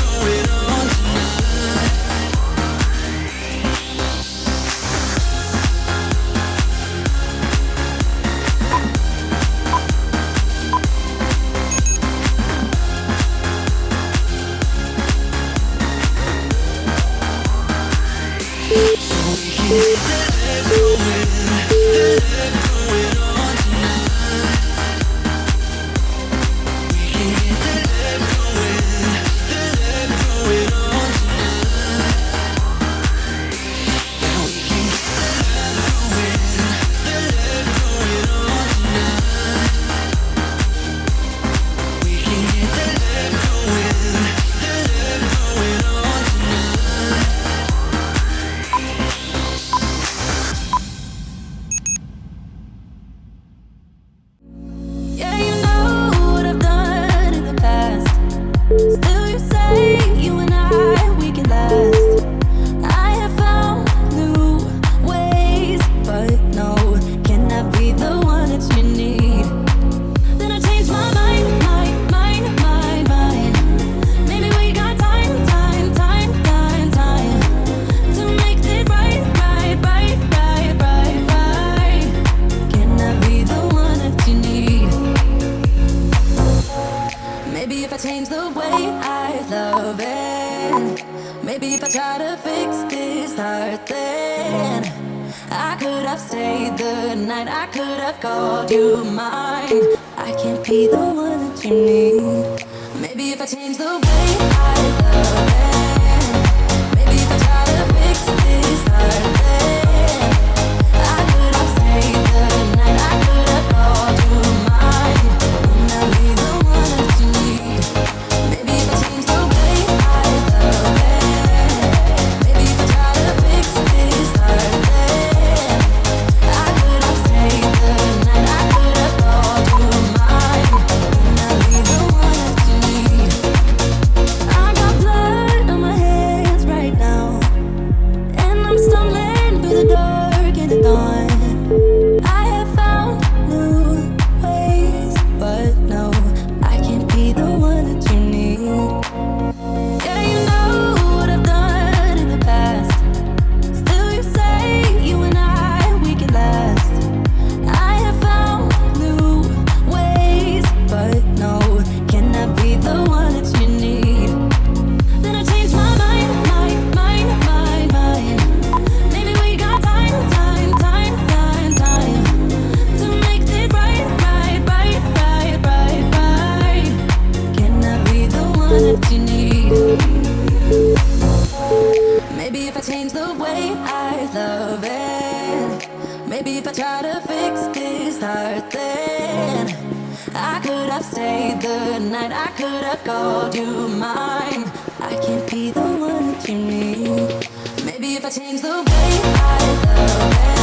going on. Maybe if I change the way I love it, maybe if I try to fix this heart, then I could have stayed the night, I could have called you mine. I can't be the one that you need. Maybe if I change the way I love it, maybe if I try to fix this heart, then I could have stayed the night, I could have called you mine. And I'll be the one that you need. Maybe if I change the way I love it, maybe if I try to fix this heart, then I could have stayed the night, I could have called you mine. And I'll be the one that you need. I got blood on my hands right now, and I'm stumbling through the dark in the dawn. I have found new ways, but no, I can't be the one that you need. Yeah, you know what I've done in the past. Still you say you and I, we can last. I have found new ways, but no, can I be the one that you need? Then I changed my mind, mind. Maybe we got time to make this right. Can I be the one that you need? Maybe if I change the way I love it, maybe if I try to fix this heart, then I could have stayed the night, I could have called you mine. I can't be the one that you need. Maybe if I change the way I love it,